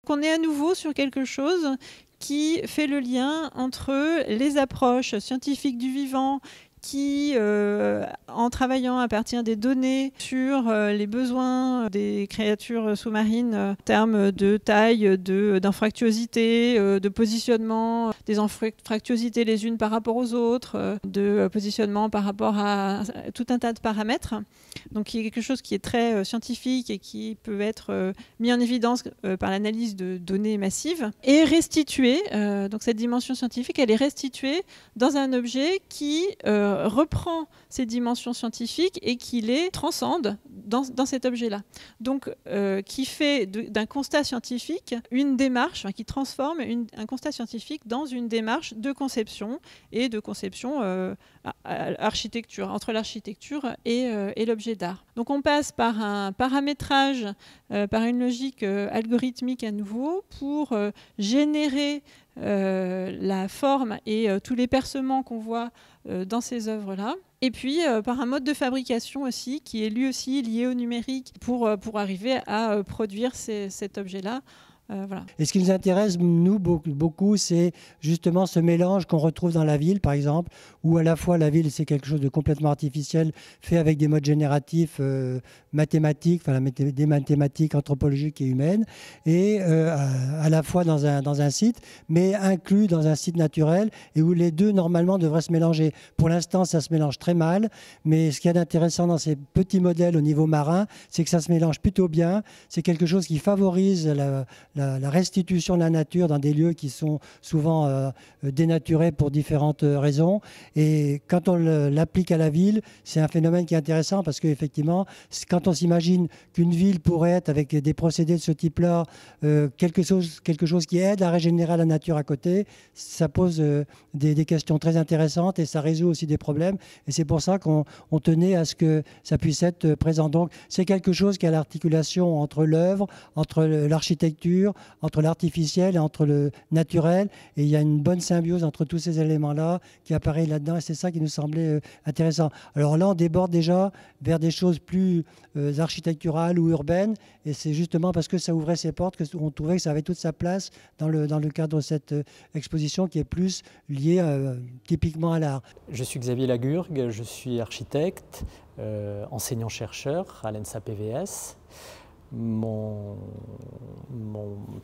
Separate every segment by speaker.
Speaker 1: qu'on est à nouveau sur quelque chose qui fait le lien entre les approches scientifiques du vivant, qui, en travaillant à partir des données sur les besoins des créatures sous-marines en termes de taille, d'infractuosité, de positionnement, des infractuosités les unes par rapport aux autres, de positionnement par rapport à tout un tas de paramètres. Donc il y a quelque chose qui est très scientifique et qui peut être mis en évidence par l'analyse de données massives, et restituée, donc cette dimension scientifique, elle est restituée dans un objet qui reprend ces dimensions scientifiques et qui les transcende dans cet objet-là. Donc, qui fait d'un constat scientifique une démarche, qui transforme un constat scientifique dans une démarche de conception et de conception architecture, entre l'architecture et l'objet d'art. Donc, on passe par un paramétrage, par une logique algorithmique à nouveau pour générer la forme et tous les percements qu'on voit dans ces œuvres-là. Et puis par un mode de fabrication aussi, qui est lui aussi lié au numérique pour arriver à produire cet objet-là. Voilà.
Speaker 2: Et ce qui nous intéresse, nous, beaucoup, c'est justement ce mélange qu'on retrouve dans la ville, par exemple, où à la fois la ville, c'est quelque chose de complètement artificiel, fait avec des modes génératifs mathématiques, enfin des mathématiques anthropologiques et humaines, et à la fois dans un site, mais inclus dans un site naturel, et où les deux, normalement, devraient se mélanger. Pour l'instant, ça se mélange très mal, mais ce qu'il y a d'intéressant dans ces petits modèles au niveau marin, c'est que ça se mélange plutôt bien. C'est quelque chose qui favorise la restitution de la nature dans des lieux qui sont souvent dénaturés pour différentes raisons. Et quand on l'applique à la ville, c'est un phénomène qui est intéressant parce qu'effectivement, quand on s'imagine qu'une ville pourrait être, avec des procédés de ce type-là, quelque chose qui aide à régénérer la nature à côté, ça pose des questions très intéressantes et ça résout aussi des problèmes. Et c'est pour ça qu'on tenait à ce que ça puisse être présent. Donc, c'est quelque chose qui a l'articulation entre l'œuvre, entre l'architecture, entre l'artificiel et entre le naturel. Et il y a une bonne symbiose entre tous ces éléments-là qui apparaît là-dedans. Et c'est ça qui nous semblait intéressant. Alors là, on déborde déjà vers des choses plus architecturales ou urbaines. Et c'est justement parce que ça ouvrait ses portes qu'on trouvait que ça avait toute sa place dans le cadre de cette exposition qui est plus liée typiquement à l'art.
Speaker 3: Je suis Xavier Lagurgue, je suis architecte, enseignant-chercheur à l'ENSA PVS. Mon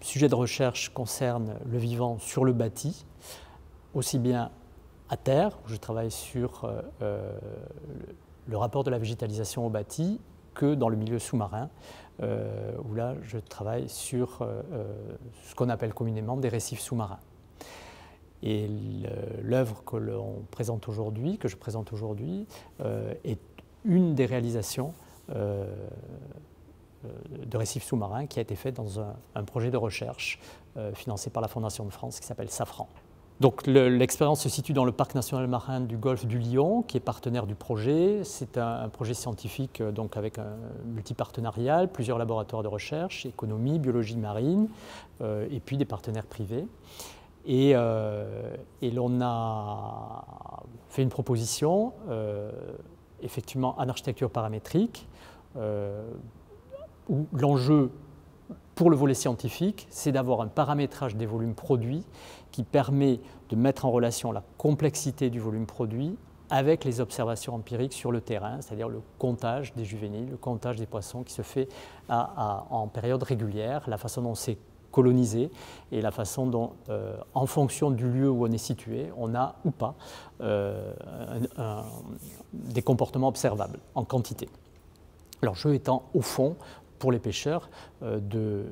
Speaker 3: sujet de recherche concerne le vivant sur le bâti, aussi bien à terre, où je travaille sur le rapport de la végétalisation au bâti, que dans le milieu sous-marin, où là je travaille sur ce qu'on appelle communément des récifs sous-marins. Et l'œuvre que je présente aujourd'hui, est une des réalisations de récifs sous-marins qui a été fait dans un projet de recherche financé par la Fondation de France qui s'appelle Safran. Donc l'expérience se situe dans le parc national marin du golfe du Lion, qui est partenaire du projet. C'est un projet scientifique donc avec un multipartenarial, plusieurs laboratoires de recherche, économie, biologie marine, et puis des partenaires privés. Et l'on a fait une proposition, effectivement en architecture paramétrique, où l'enjeu pour le volet scientifique, c'est d'avoir un paramétrage des volumes produits qui permet de mettre en relation la complexité du volume produit avec les observations empiriques sur le terrain, c'est-à-dire le comptage des juvéniles, le comptage des poissons qui se fait en période régulière, la façon dont c'est colonisé et la façon dont, en fonction du lieu où on est situé, on a ou pas des comportements observables en quantité. L'enjeu étant, au fond, pour les pêcheurs, de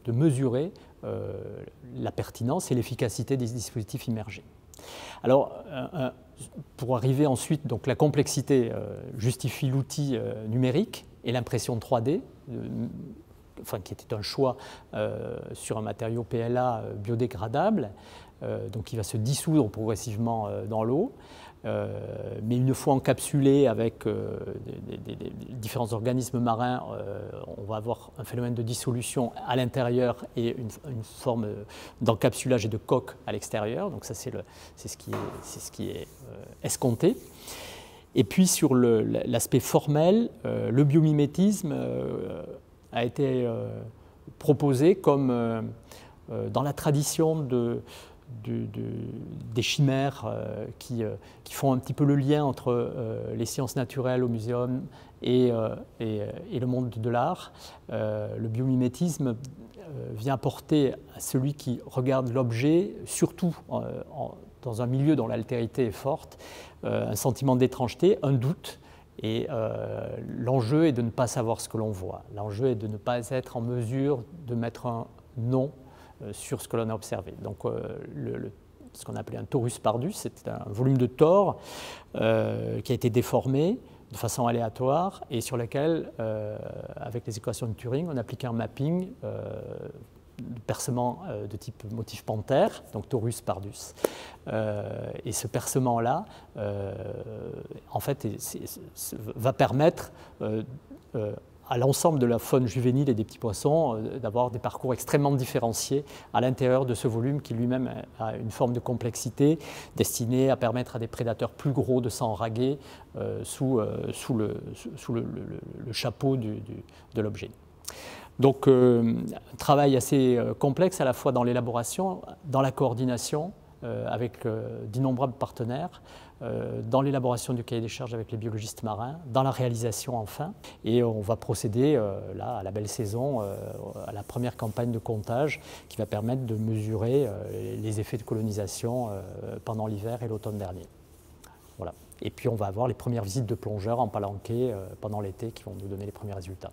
Speaker 3: mesurer la pertinence et l'efficacité des dispositifs immergés. Alors, pour arriver ensuite, donc la complexité justifie l'outil numérique et l'impression 3D, qui était un choix sur un matériau PLA biodégradable, donc qui va se dissoudre progressivement dans l'eau. Mais une fois encapsulé avec des différents organismes marins, on va avoir un phénomène de dissolution à l'intérieur et une forme d'encapsulage et de coque à l'extérieur. Donc ça, c'est ce qui est escompté. Et puis sur l'aspect formel, le biomimétisme a été proposé comme dans la tradition des chimères qui font un petit peu le lien entre les sciences naturelles au muséum et le monde de l'art. Le biomimétisme vient apporter à celui qui regarde l'objet, surtout dans un milieu dont l'altérité est forte, un sentiment d'étrangeté, un doute. Et l'enjeu est de ne pas savoir ce que l'on voit. L'enjeu est de ne pas être en mesure de mettre un nom sur ce que l'on a observé. Donc ce qu'on appelait un torus pardus, c'est un volume de Thor qui a été déformé de façon aléatoire et sur lequel, avec les équations de Turing, on appliquait un mapping de percement de type motif panthère, donc torus pardus. Et ce percement-là, en fait, va permettre à l'ensemble de la faune juvénile et des petits poissons d'avoir des parcours extrêmement différenciés à l'intérieur de ce volume qui lui-même a une forme de complexité destinée à permettre à des prédateurs plus gros de s'enraguer sous le chapeau de l'objet. Donc un travail assez complexe à la fois dans l'élaboration, dans la coordination avec d'innombrables partenaires, dans l'élaboration du cahier des charges avec les biologistes marins, dans la réalisation enfin. Et on va procéder là à la belle saison, à la première campagne de comptage qui va permettre de mesurer les effets de colonisation pendant l'hiver et l'automne dernier. Voilà. Et puis on va avoir les premières visites de plongeurs en palanquet pendant l'été qui vont nous donner les premiers résultats.